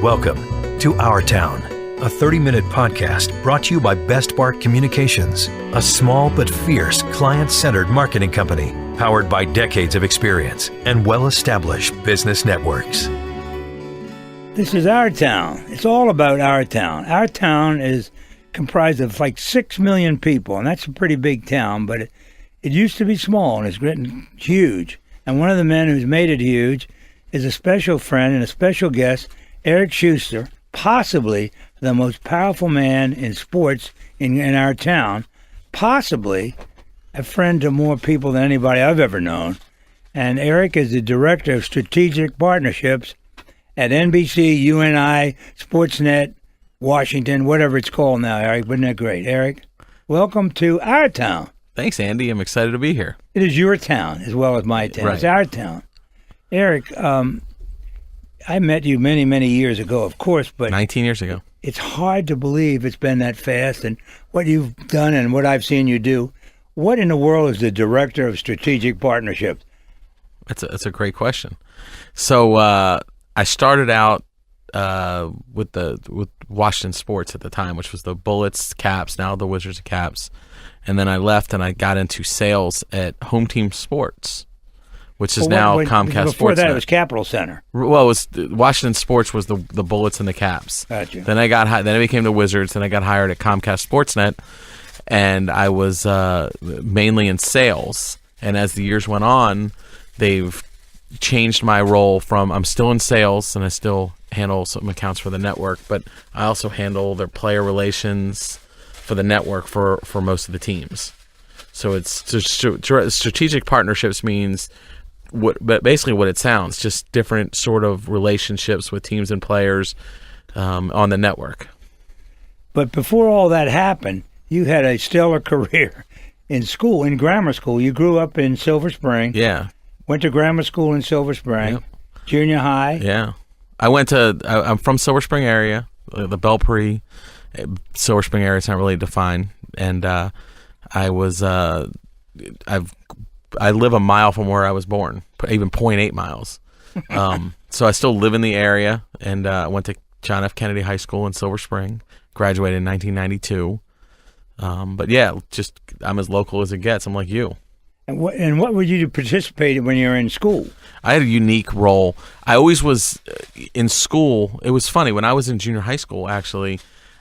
Welcome to Our Town, a 30-minute podcast brought to you by Best Bart Communications, a small but fierce client-centered marketing company powered by decades of experience and well-established business networks. This is Our Town. It's all about Our Town. Our town is comprised of like 6 million people, and that's a pretty big town, but it used to be small, and it's gotten huge. And one of the men who's made it huge is a special friend and a special guest, Eric Shuster, possibly the most powerful man in sports in our town, possibly a friend to more people than anybody I've ever known. And Eric is the Director of Strategic Partnerships at NBC, UNI, Sportsnet, Washington, whatever it's called now, Eric. Wasn't that great? Eric, welcome to Our Town. Thanks, Andy. I'm excited to be here. It is your town as well as my town. Right. It's our town. Eric, I met you many, many years ago, of course, but 19 years ago. It's hard to believe it's been that fast, and what you've done and what I've seen you do. What in the world is the Director of Strategic Partnerships? That's a great question. So I started out with Washington Sports at the time, which was the Bullets, Caps, now the Wizards and Caps. And then I left and I got into sales at Home Team Sports, which is now Comcast Sports. Before that, it was Capital Center. Well, it was Washington Sports was the Bullets and the Caps. Gotcha. Then I became the Wizards. Then I got hired at Comcast Sportsnet, and I was mainly in sales. And as the years went on, they've changed my role from I'm still in sales and I still handle some accounts for the network, but I also handle their player relations for the network for most of the teams. So it's strategic partnerships means basically what it sounds, just different sort of relationships with teams and players on the network. But before all that happened, you had a stellar career in school, in grammar school. You grew up in Silver Spring. Yeah. Went to grammar school in Silver Spring. Yep. Junior high. Yeah. I'm from Silver Spring area, the Belpre, Silver Spring area is not really defined. And I live a mile from where I was born, even 0.8 miles. So I still live in the area, and I went to John F. Kennedy High School in Silver Spring, graduated in 1992. But yeah, just I'm as local as it gets. I'm like you. And what would you participate in when you were in school? I had a unique role. I always was in school. It was funny when I was in junior high school. Actually,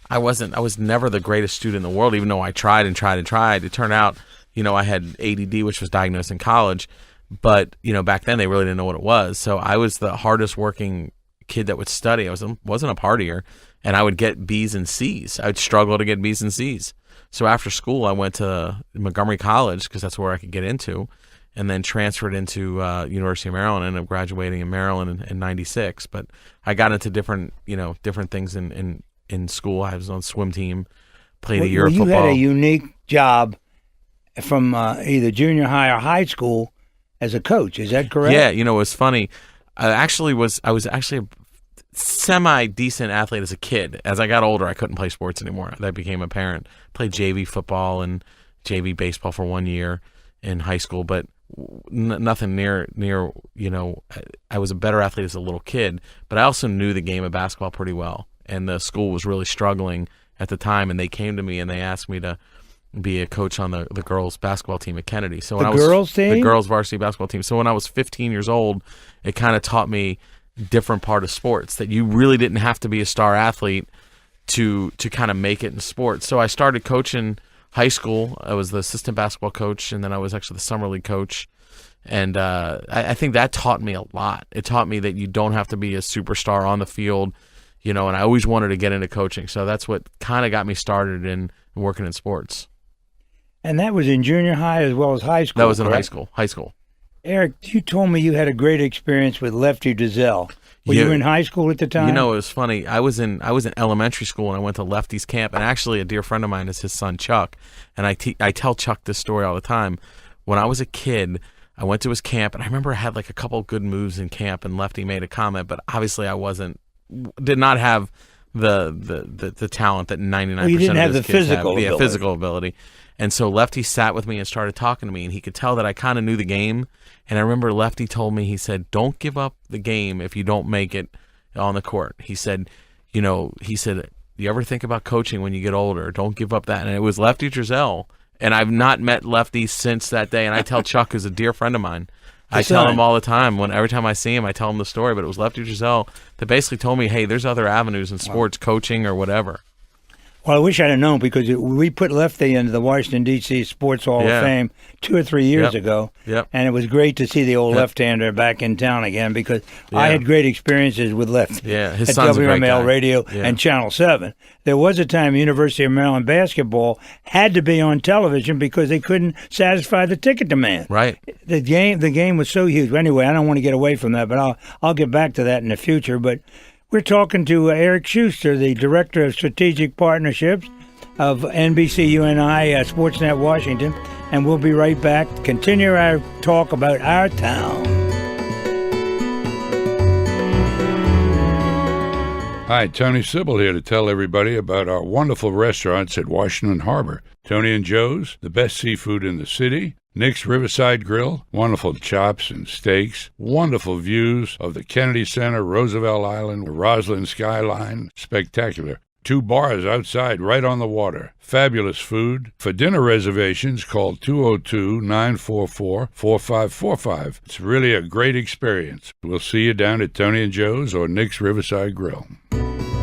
I was never the greatest student in the world, even though I tried and tried and tried. It turned out, I had ADD, which was diagnosed in college, but back then they really didn't know what it was. So I was the hardest working kid that would study. I wasn't a partier, and I would get B's and C's. I would struggle to get B's and C's. So after school, I went to Montgomery College because that's where I could get into, and then transferred into University of Maryland, and ended up graduating in Maryland in 96. But I got into different things in school. I was on swim team, played a year of football. You had a unique job from either junior high or high school as a coach. Is that correct? Yeah, it was funny. I was actually a semi-decent athlete as a kid. As I got older, I couldn't play sports anymore. That became apparent. Played JV football and JV baseball for 1 year in high school, but nothing near. I was a better athlete as a little kid, but I also knew the game of basketball pretty well. And the school was really struggling at the time, and they came to me and they asked me to be a coach on the girls' basketball team at Kennedy. So the girls' team? The girls' varsity basketball team. So when I was 15 years old, it kind of taught me different part of sports, that you really didn't have to be a star athlete to kind of make it in sports. So I started coaching high school. I was the assistant basketball coach, and then I was actually the summer league coach. And I think that taught me a lot. It taught me that you don't have to be a superstar on the field, and I always wanted to get into coaching. So that's what kind of got me started in working in sports. And that was in junior high as well as high school. That was in correct? high school. Eric, you told me you had a great experience with Lefty Driesell. Were you in high school at the time? It was funny. I was in elementary school, and I went to Lefty's camp. And actually, a dear friend of mine is his son, Chuck. And I tell Chuck this story all the time. When I was a kid, I went to his camp, and I remember I had like a couple good moves in camp, and Lefty made a comment, but obviously I did not have the talent that 99% of his kids have. You didn't have the physical ability. Yeah, physical ability. And so Lefty sat with me and started talking to me, and he could tell that I kind of knew the game. And I remember Lefty told me, he said, don't give up the game if you don't make it on the court. He said, you ever think about coaching when you get older? Don't give up that. And it was Lefty Driesell. And I've not met Lefty since that day. And I tell Chuck, who's a dear friend of mine, I tell him all the time, every time I see him, I tell him the story. But it was Lefty Driesell that basically told me, hey, there's other avenues in sports, coaching or whatever. Well, I wish I'd have known, because we put Lefty into the Washington, D.C. Sports Hall of Fame 2 or 3 years ago. Yep. And it was great to see the old left-hander back in town again, because I had great experiences with Lefty his at son's a great WML guy. Radio and Channel 7. There was a time University of Maryland basketball had to be on television because they couldn't satisfy the ticket demand. Right. The game was so huge. Anyway, I don't want to get away from that, but I'll get back to that in the future. But we're talking to Eric Shuster, the Director of Strategic Partnerships of NBC UNI Sportsnet Washington, and we'll be right back. Continue our talk about our town. Hi, Tony Sybil here to tell everybody about our wonderful restaurants at Washington Harbor. Tony and Joe's, the best seafood in the city. Nick's Riverside Grill, wonderful chops and steaks. Wonderful views of the Kennedy Center, Roosevelt Island, the Roslyn skyline. Spectacular. 2 bars outside, right on the water. Fabulous food. For dinner reservations, call 202-944-4545. It's really a great experience. We'll see you down at Tony and Joe's or Nick's Riverside Grill.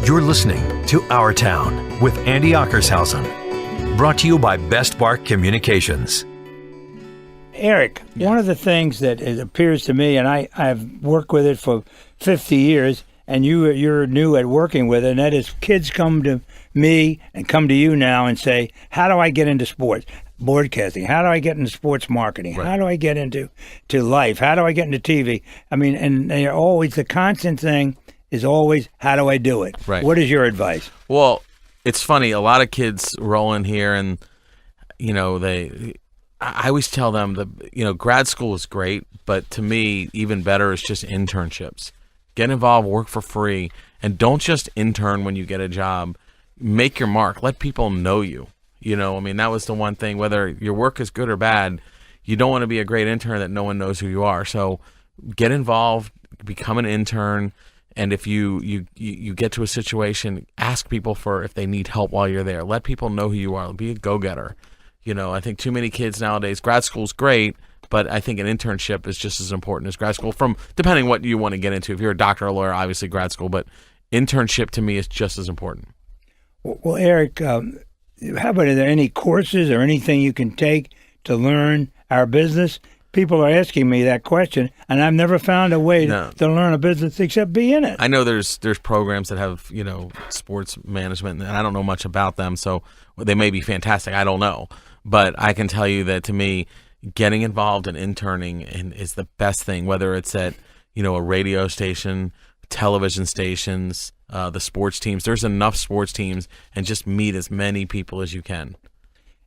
You're listening to Our Town with Andy Ockershausen. Brought to you by Best Bark Communications. Eric, one of the things that it appears to me, and I've worked with it for 50 years, and you're new at working with it, and that is kids come to me and come to you now and say, how do I get into sports? Broadcasting. How do I get into sports marketing? Right. How do I get into life? How do I get into TV? I mean, and they're always, the constant thing is always, how do I do it? Right. What is your advice? Well, it's funny. A lot of kids roll in here and, I always tell them that, grad school is great, but to me, even better is just internships. Get involved, work for free, and don't just intern when you get a job. Make your mark. Let people know you. That was the one thing, whether your work is good or bad, you don't want to be a great intern that no one knows who you are. So get involved, become an intern, and if you get to a situation, ask people for if they need help while you're there. Let people know who you are. Be a go-getter. I think too many kids nowadays, grad school's great, but I think an internship is just as important as grad school, depending what you want to get into. If you're a doctor or a lawyer, obviously grad school, but internship to me is just as important. Well, Eric, how about, are there any courses or anything you can take to learn our business? People are asking me that question, and I've never found a way to learn a business except be in it. I know there's programs that have, sports management, and I don't know much about them, so they may be fantastic. I don't know. But I can tell you that, to me, getting involved in interning is the best thing, whether it's at, a radio station, television stations, the sports teams. There's enough sports teams, and just meet as many people as you can.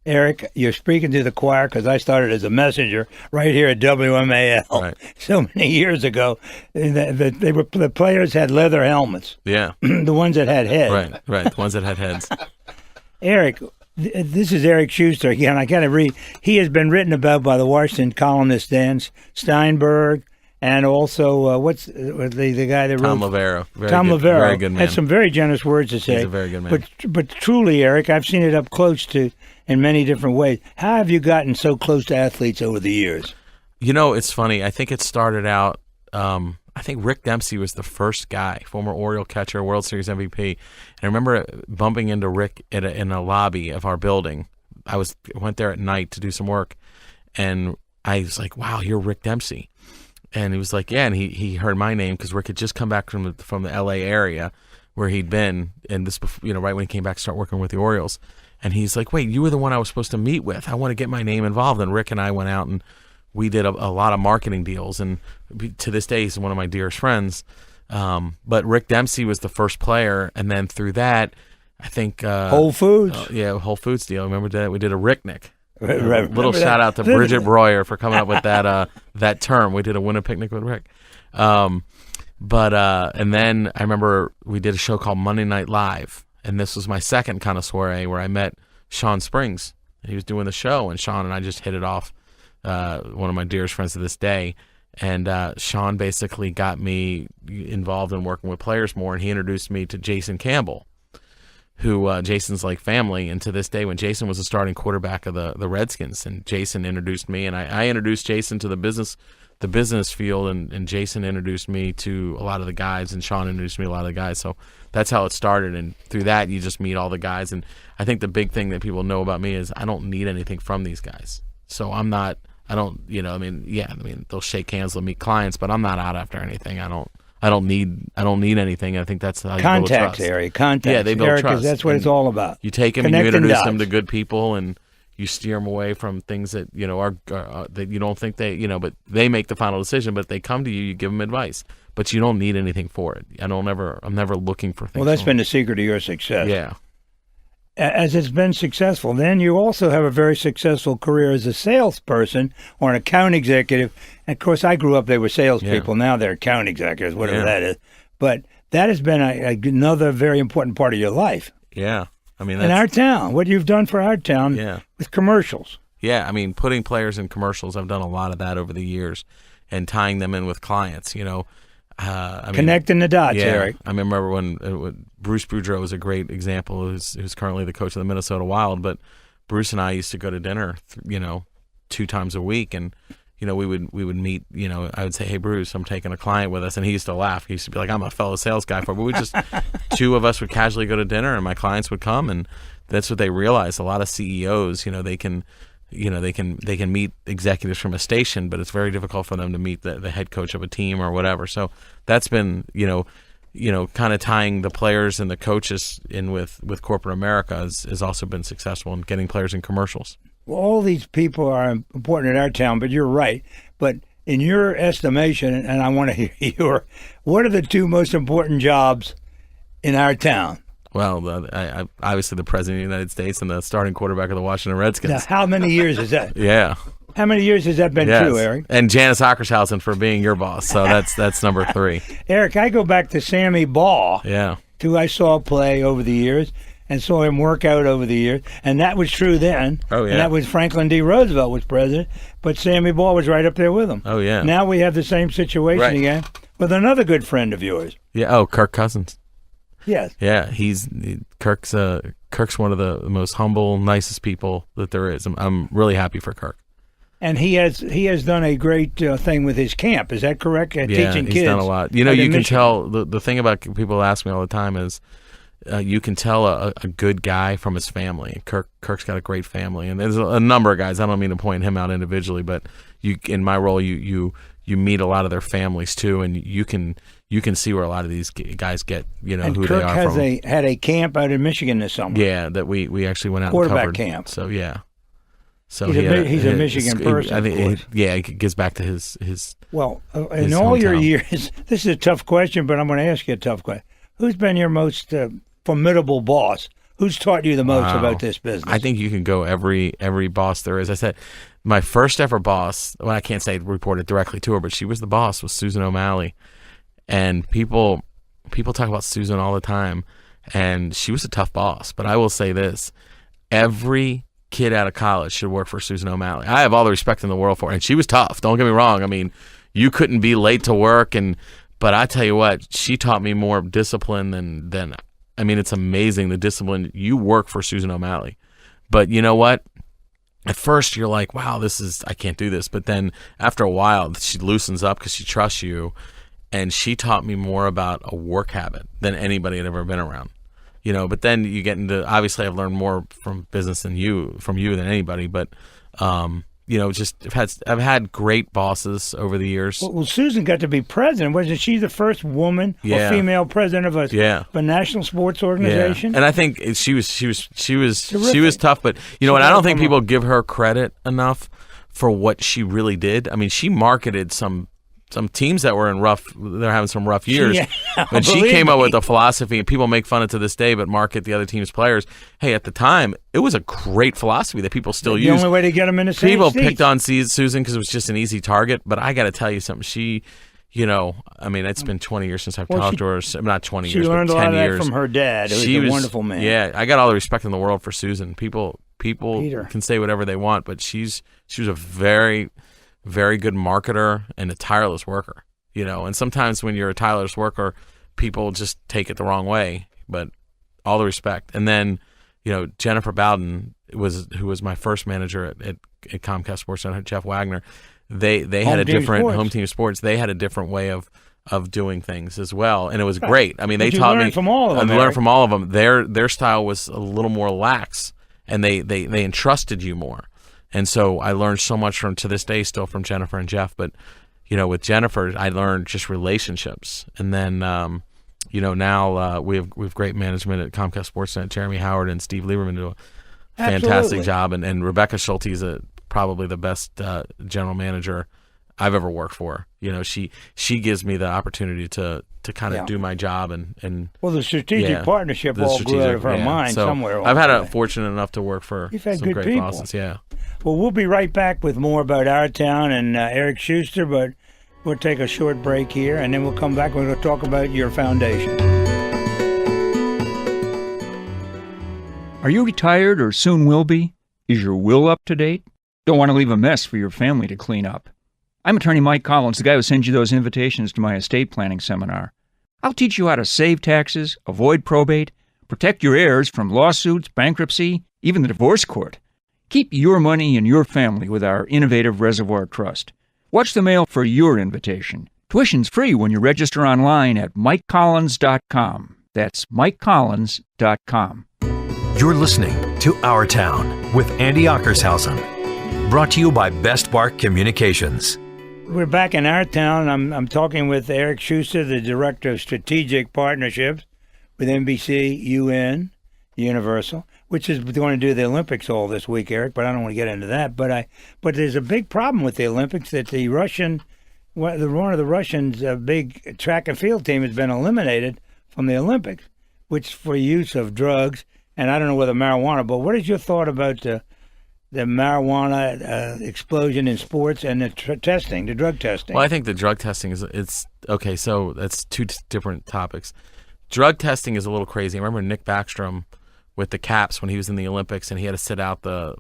Eric, you're speaking to the choir, because I started as a messenger right here at WMAL so many years ago. The players had leather helmets. Yeah. The ones that had heads. Right. The ones that had heads. Eric, this is Eric Shuster again. I got to read. He has been written about by the Washington columnist Dan Steinberg, and also what's the guy that Tom wrote Lavero. Very good man. Had some very generous words to say. He's a very good man. But truly, Eric, I've seen it up close to in many different ways. How have you gotten so close to athletes over the years? It's funny. I think it started out. I think Rick Dempsey was the first guy, former Oriole catcher, World Series MVP. And I remember bumping into Rick in a lobby of our building. I went there at night to do some work, and I was like, "Wow, you're Rick Dempsey." And he was like, "Yeah." And he heard my name because Rick had just come back from the L.A. area where he'd been, and this, right when he came back to start working with the Orioles. And he's like, "Wait, you were the one I was supposed to meet with. I want to get my name involved." And Rick and I went out and we did a lot of marketing deals, and to this day, he's one of my dearest friends. But Rick Dempsey was the first player, and then through that, I think Whole Foods. Whole Foods deal. Remember that we did a Ricknick. Right. Little shout out to Bridget Breuer for coming up with that term. We did a winter picnic with Rick. And then I remember we did a show called Monday Night Live, and this was my second kind of soiree where I met Sean Springs. He was doing the show, and Sean and I just hit it off. One of my dearest friends to this day. And Sean basically got me involved in working with players more, and he introduced me to Jason Campbell, who Jason's like family. And to this day, when Jason was the starting quarterback of the Redskins, and Jason introduced me, and I introduced Jason to the business field, and Jason introduced me to a lot of the guys, and Sean introduced me to a lot of the guys. So that's how it started, and through that, you just meet all the guys. And I think the big thing that people know about me is I don't need anything from these guys. So I don't, they'll shake hands, they'll meet clients, but I'm not out after anything. I don't need anything. I think that's how you build trust. Contacts. Yeah, they build trust. That's what it's all about. You take them and you introduce them to good people, and you steer them away from things that are that you don't think but they make the final decision. But if they come to you, you give them advice, but you don't need anything for it. I'm never looking for things. Well, that's been the secret of your success. Yeah. As it's been successful, then you also have a very successful career as a salesperson or an account executive. And of course, I grew up, they were salespeople. Yeah. Now they're account executives, whatever that is. But that has been another very important part of your life. Yeah. I mean, in our town, what you've done for our town with commercials. Yeah. I mean, putting players in commercials, I've done a lot of that over the years, and tying them in with clients, connecting the dots, yeah, Eric. I remember when Bruce Boudreau is a great example, who's currently the coach of the Minnesota Wild, but Bruce and I used to go to dinner, 2 times a week, and we would meet. I would say, "Hey, Bruce, I'm taking a client with us," and he used to laugh. He used to be like, "I'm a fellow sales guy," but we would just 2 of us would casually go to dinner, and my clients would come, and that's what they realized. A lot of CEOs, they can meet executives from a station, but it's very difficult for them to meet the head coach of a team or whatever. So that's been, kind of tying the players and the coaches in with corporate America has also been successful in getting players in commercials. Well, all these people are important in our town, but you're right. But in your estimation, and I want to hear what are the 2 most important jobs in our town? Well, obviously the President of the United States and the starting quarterback of the Washington Redskins. Now, how many years is that? Yeah. How many years has that been true, Eric? And Janice Ockershausen for being your boss. So that's number 3. Eric, I go back to Sammy Baugh, who I saw play over the years and saw him work out over the years. And that was true then. Oh, yeah. And that was Franklin D. Roosevelt was president, but Sammy Baugh was right up there with him. Oh, yeah. Now we have the same situation again with another good friend of yours. Yeah. Oh, Kirk Cousins. Yes. Yeah, Kirk's one of the most humble, nicest people that there is. I'm really happy for Kirk. And he has done a great thing with his camp. Is that correct? Teaching kids. He's done a lot. You can tell the thing about people ask me all the time is you can tell a good guy from his family. Kirk's got a great family, and there's a number of guys. I don't mean to point him out individually, but in my role, you meet a lot of their families too, and you can see where a lot of these guys get, and who Kirk they are from. had a camp out in Michigan this summer. Yeah, that we actually went out quarterback and covered. Camp. So yeah. So he's a Michigan person. I think it gets back to his. Well, in his all hometown. your years, this is a tough question, but I'm going to ask you a tough question. Who's been your most formidable boss? Who's taught you the most about this business? I think you can go every boss there is. I said my first ever boss. Well, I can't say reported directly to her, but she was the boss. Was Susan O'Malley, and people talk about Susan all the time, and she was a tough boss. But I will say this: every kid out of college should work for Susan O'Malley. I have all the respect in the world for her, and she was tough. Don't get me wrong. I mean, you couldn't be late to work, but I tell you what, she taught me more discipline than. I mean, it's amazing the discipline. You work for Susan O'Malley, but you know what? At first, you're like, "Wow, I can't do this." But then, after a while, she loosens up because she trusts you, and she taught me more about a work habit than anybody had ever been around. But then you get into, obviously I've learned more from business from you than anybody, but I've had great bosses over the years. Well, Susan got to be president. Wasn't she the first woman or female president of a national sports organization? Yeah. And I think she was tough, but what? I don't think people give her credit enough for what she really did. I mean, she marketed some teams that were they're having some rough years. When she came up with a philosophy, and people make fun of it to this day, but market the other team's players. Hey, at the time, it was a great philosophy that people still use. The only way to get them in the same People seats. picked on Susan because it was just an easy target, but I got to tell you something. She, I mean, it's been 20 years since I've talked to her. Not 20 years, but 10 years. She learned a lot of that from her dad, who was a wonderful man. Yeah, I got all the respect in the world for Susan. People can say whatever they want, but she was a very, very good marketer, and a tireless worker. And sometimes when you're a tireless worker, people just take it the wrong way. But all the respect. And then, Jennifer Bowden who was my first manager at Comcast Sports Center, Jeff Wagner. They had a different home team sports. They had a different way of doing things as well, and it was great. I mean, they taught me from all of them. Learned from all of them. Their style was a little more lax, and they entrusted you more. And so I learned so much to this day still from Jennifer and Jeff. But with Jennifer, I learned just relationships, and then now we have great management at Comcast Sports Center. Jeremy Howard and Steve Lieberman do a fantastic job, and Rebecca Schulte is probably the best general manager I've ever worked for. She gives me the opportunity to kind of do my job and the strategic partnership grew out of her mind so somewhere. I've had a fortunate enough to work for some good great people. bosses. Yeah. Well, we'll be right back with more about our town and Eric Shuster, but we'll take a short break here, and then we'll come back and we'll talk about your foundation. Are you retired or soon will be? Is your will up to date? Don't want to leave a mess for your family to clean up. I'm attorney Mike Collins, the guy who sends you those invitations to my estate planning seminar. I'll teach you how to save taxes, avoid probate, protect your heirs from lawsuits, bankruptcy, even the divorce court. Keep your money in your family with our innovative Reservoir Trust. Watch the mail for your invitation. Tuition's free when you register online at MikeCollins.com. That's MikeCollins.com. You're listening to Our Town with Andy Ockershausen. Brought to you by Best Bark Communications. We're back in our town. I'm talking with Eric Shuster, the Director of Strategic Partnerships with NBC, UN, Universal, which is going to do the Olympics all this week, Eric, but I don't want to get into that. But there's a big problem with the Olympics that one of the Russians' big track and field team has been eliminated from the Olympics, which for use of drugs, and I don't know whether marijuana, but what is your thought about the marijuana explosion in sports and the testing, the drug testing? Well, I think the drug testing it's okay. So that's two different topics. Drug testing is a little crazy. I remember Nick Backstrom with the Caps when he was in the Olympics, and he had to sit out the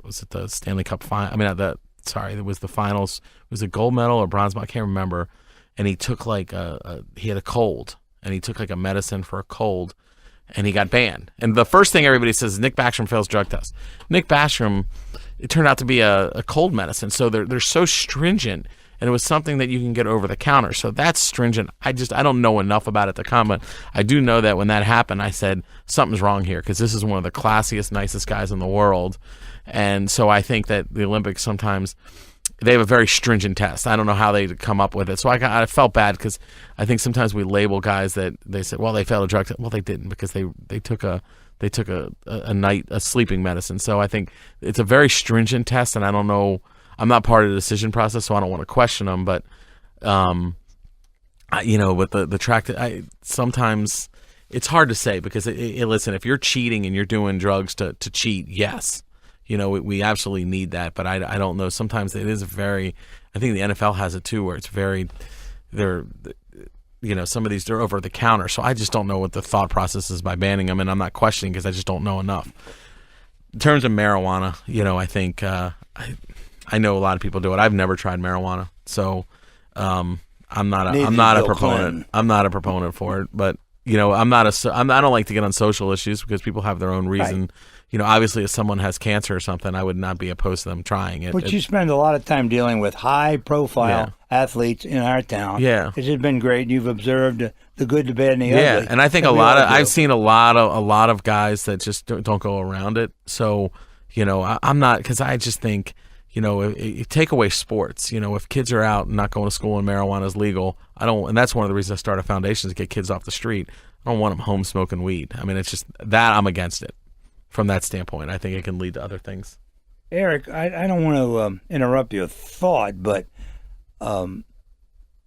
Stanley Cup final. I mean, it was the finals. It was a gold medal or bronze medal. I can't remember. And he took he had a cold, and he took like a medicine for a cold, and he got banned. And the first thing everybody says is Nick Backstrom fails drug test. Nick Backstrom, it turned out to be a cold medicine, so they're so stringent, and it was something that you can get over the counter. So that's stringent. I don't know enough about it to comment. I do know that when that happened, I said something's wrong here because this is one of the classiest, nicest guys in the world, and so I think that the Olympics sometimes they have a very stringent test. I don't know how they come up with it. So I felt bad because I think sometimes we label guys that they said, well, they failed a drug test. Well, they didn't because they took a sleeping medicine. So I think it's a very stringent test, and I don't know. I'm not part of the decision process, so I don't want to question them. But with the track, sometimes it's hard to say because listen, if you're cheating and you're doing drugs to cheat, yes. We absolutely need that, but I don't know. Sometimes it is I think the NFL has it too, where it's some of these, they're over the counter. So I just don't know what the thought process is by banning them, and I'm not questioning because I just don't know enough. In terms of marijuana, I think I know a lot of people do it. I've never tried marijuana, so I'm not a proponent. I'm not a proponent for it, but I don't like to get on social issues because people have their own reason. Right. Obviously, if someone has cancer or something, I would not be opposed to them trying it. But you spend a lot of time dealing with high-profile athletes in our town. Yeah, this has been great. You've observed the good, the bad, and the ugly. Yeah, and I think I've seen a lot of guys that just don't go around it. So, I'm not, because I just think, if take away sports. If kids are out and not going to school and marijuana is legal, and that's one of the reasons I started foundations to get kids off the street. I don't want them home smoking weed. I mean, it's just that I'm against it. From that standpoint, I think it can lead to other things. Eric, I don't want to interrupt your thought, but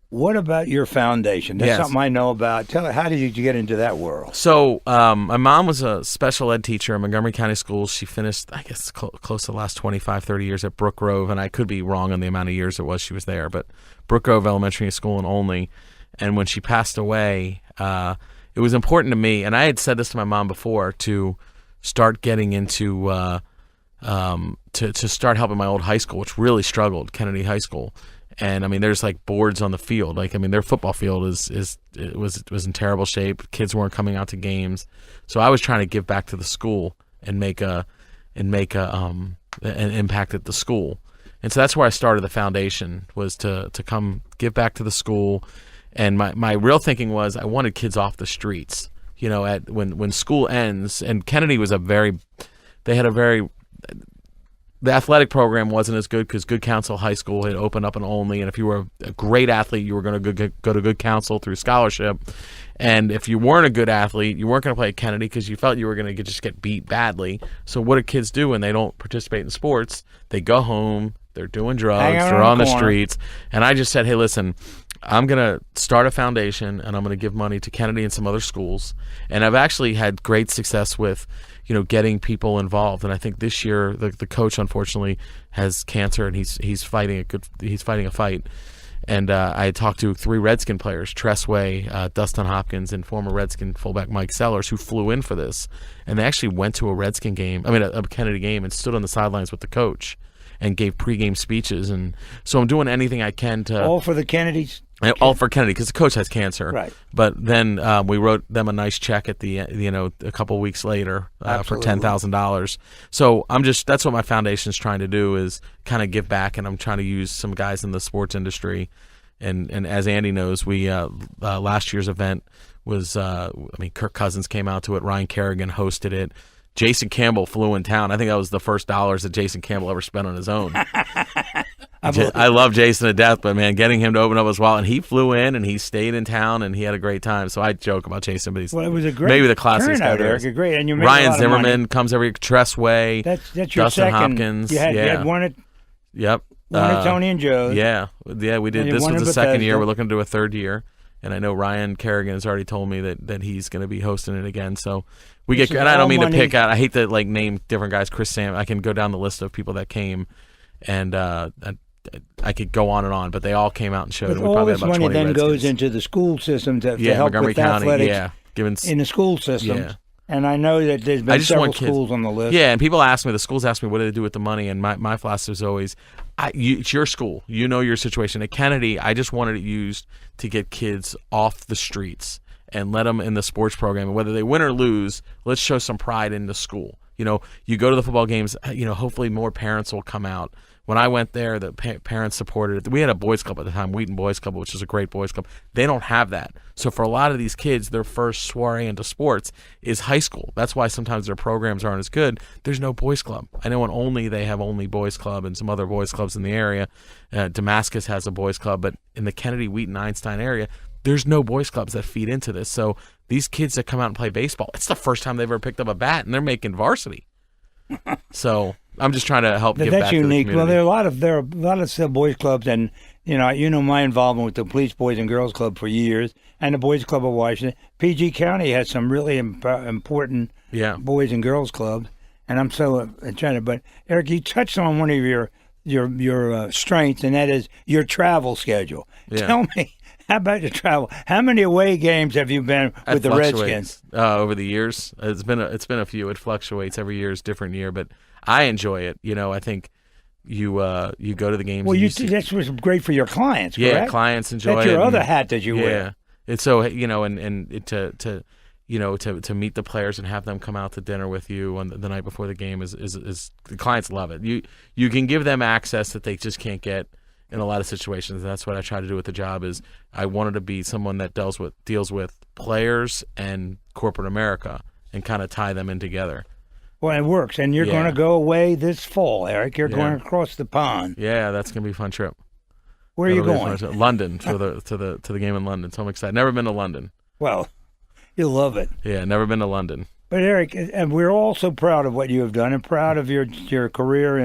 what about your foundation? That's something I know about. Tell me, how did you get into that world? So my mom was a special ed teacher in Montgomery County Schools. She finished, I guess, close to the last 25, 30 years at Brook Grove, and I could be wrong on the amount of years it was she was there, but Brook Grove Elementary School and only. And when she passed away, it was important to me, and I had said this to my mom before, to start getting into to start helping my old high school, which really struggled, Kennedy High School. And I mean, there's like boards on the field. Like, I mean, their football field was in terrible shape. Kids weren't coming out to games. So I was trying to give back to the school and make an impact at the school. And so that's where I started the foundation, was to come give back to the school. And my real thinking was I wanted kids off the streets. You know, when school ends, and Kennedy was the athletic program wasn't as good because Good Counsel High School had opened up an only, and if you were a great athlete, you were going to go to Good Counsel through scholarship. And if you weren't a good athlete, you weren't going to play at Kennedy because you felt you were going to just get beat badly. So what do kids do when they don't participate in sports? They go home, they're doing drugs, they're on the streets. And I just said, hey, listen, I'm going to start a foundation, and I'm going to give money to Kennedy and some other schools. And I've actually had great success with, you know, getting people involved. And I think this year the coach, unfortunately, has cancer, and he's fighting a fight. And I talked to 3 Redskin players, Tressway, Dustin Hopkins, and former Redskin fullback Mike Sellers, who flew in for this. And they actually went to a Kennedy game, and stood on the sidelines with the coach and gave pregame speeches. And so I'm doing anything I can to... All for the Kennedys? All for Kennedy, because the coach has cancer. Right. But then we wrote them a nice check at the a couple of weeks later for $10,000. So that's what my foundation's trying to do, is kind of give back, and I'm trying to use some guys in the sports industry. And as Andy knows, we last year's event was Kirk Cousins came out to it, Ryan Kerrigan hosted it. Jason Campbell flew in town. I think that was the first dollars that Jason Campbell ever spent on his own. I love Jason to death, but man, getting him to open up his wallet, and he flew in and he stayed in town and he had a great time. So I joke about Jason, but it was a great maybe the classiest guy there. Great, and you made Ryan a lot Zimmerman of money. comes every Tressway. That's your Dustin second. Hopkins. You had one at Yep. one at Tony and Joe's. Yeah, we did. This was the second year. We're looking to do a third year. And I know Ryan Kerrigan has already told me that he's going to be hosting it again. So we get, and I don't mean to pick out. I hate to like name different guys. Chris Sam. I can go down the list of people that came, and I could go on and on. But they all came out and showed. But We all probably this had about money 20 then Redskins. goes into the school system to help Montgomery with County, athletics in the school systems. Yeah. And I know that there's been several schools on the list. Yeah, and the schools ask me, what do they do with the money? And my philosophy is always, it's your school. You know your situation. At Kennedy, I just wanted it used to get kids off the streets and let them in the sports program. And whether they win or lose, let's show some pride in the school. You know, you go to the football games, hopefully more parents will come out. When I went there, the parents supported it. We had a boys club at the time, Wheaton Boys Club, which is a great boys club. They don't have that. So for a lot of these kids, their first soiree into sports is high school. That's why sometimes their programs aren't as good. There's no boys club. I know in Only they have Only Boys Club and some other boys clubs in the area. Damascus has a boys club, but in the Kennedy, Wheaton, Einstein area, there's no boys clubs that feed into this. So these kids that come out and play baseball, it's the first time they've ever picked up a bat, and they're making varsity. So I'm just trying to help give back to the community. Well, there are a lot of boys clubs, and my involvement with the Police Boys and Girls Club for years, and the Boys Club of Washington. PG County has some really important boys and girls clubs, and I'm so excited. But Eric, you touched on one of your strengths, and that is your travel schedule. Yeah. Tell me. How about your travel? How many away games have you been with the Redskins? Over the years, it's been a few. It fluctuates every year; is different year, but I enjoy it. I think you go to the games. Well, that's what's great for your clients. Yeah, correct? Clients enjoy it. That's your other hat that you wear. Yeah, it's so to meet the players and have them come out to dinner with you on the night before the game is the clients love it. You can give them access that they just can't get in a lot of situations. That's what I try to do with the job. Is I wanted to be someone that deals with players and corporate America and kind of tie them in together. Well, it works, and you're going to go away this fall, Eric. You're going across the pond. Yeah, that's going to be a fun trip. Where are you going? London for the game in London. So I'm excited. Never been to London. Well, you'll love it. Yeah, never been to London. But Eric, and we're all so proud of what you have done, and proud of your career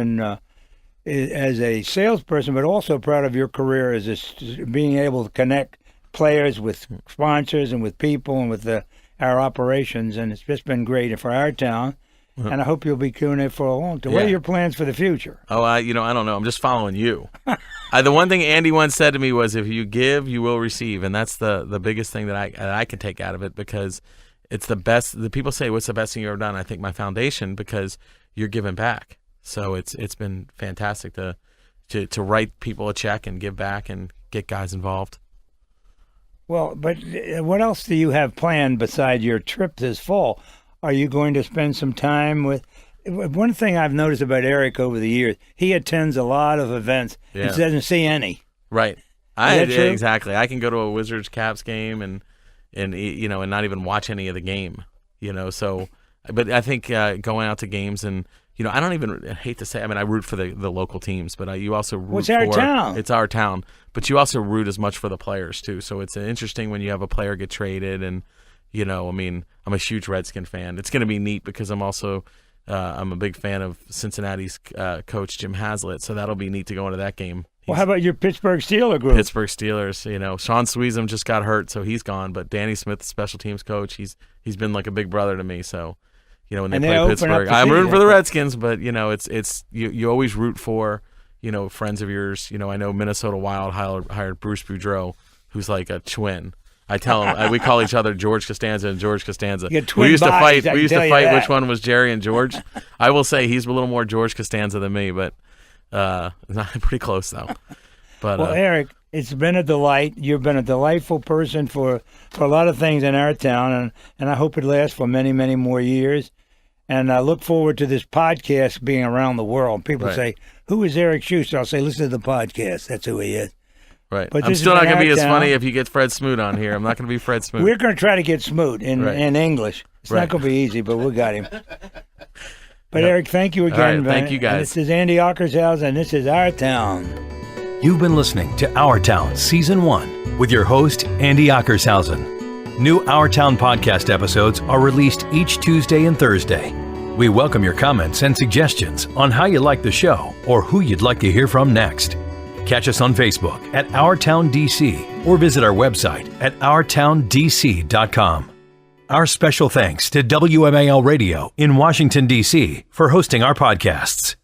as a salesperson, but also proud of your career as being able to connect players with sponsors and with people and with our operations, and it's just been great for our town. And I hope you'll be doing it for a long time. What are your plans for the future? Oh, I don't know. I'm just following you. The one thing Andy once said to me was, if you give, you will receive. And that's the biggest thing that I can take out of it, because it's the best. The people say, what's the best thing you've ever done? I think my foundation, because you're giving back. So it's been fantastic to to write people a check and give back and get guys involved. Well, but what else do you have planned beside your trip this fall? Are you going to spend some time with? One thing I've noticed about Eric over the years, he attends a lot of events and doesn't see any. Right. Is that true? Exactly. I can go to a Wizards Caps game and not even watch any of the game. So, but I think going out to games and I don't even hate to say. I mean, I root for the local teams, but you also root What's our town? It's our town, but you also root as much for the players too. So it's interesting when you have a player get traded, and I mean, I'm a huge Redskin fan. It's going to be neat because I'm also I'm a big fan of Cincinnati's coach Jim Haslett, so that'll be neat to go into that game. Well, how about your Pittsburgh Steelers group? Pittsburgh Steelers, Sean Sweezum just got hurt, so he's gone. But Danny Smith, the special teams coach, he's been like a big brother to me. So, when they play Pittsburgh, I'm rooting for the Redskins. But it's you always root for friends of yours. I know Minnesota Wild hired Bruce Boudreau, who's like a twin. I tell him we call each other George Costanza and George Costanza. We used to fight. We used to fight which one was Jerry and George. I will say he's a little more George Costanza than me, but not pretty close though. But well, Eric, it's been a delight. You've been a delightful person for a lot of things in our town, and I hope it lasts for many, many more years. And I look forward to this podcast being around the world. People say, "Who is Eric Shuster?" I'll say, "Listen to the podcast. That's who he is." Right. But I'm still not going to be as funny if you get Fred Smoot on here. I'm not going to be Fred Smoot. We're going to try to get Smoot in English. It's not going to be easy, but we got him. But Eric, thank you again. All right, thank you guys. And this is Andy Ockershouse, and this is Our Town. You've been listening to Our Town Season 1 with your host, Andy Ockershausen. New Our Town podcast episodes are released each Tuesday and Thursday. We welcome your comments and suggestions on how you like the show or who you'd like to hear from next. Catch us on Facebook at Our Town DC or visit our website at OurTownDC.com. Our special thanks to WMAL Radio in Washington, D.C. for hosting our podcasts.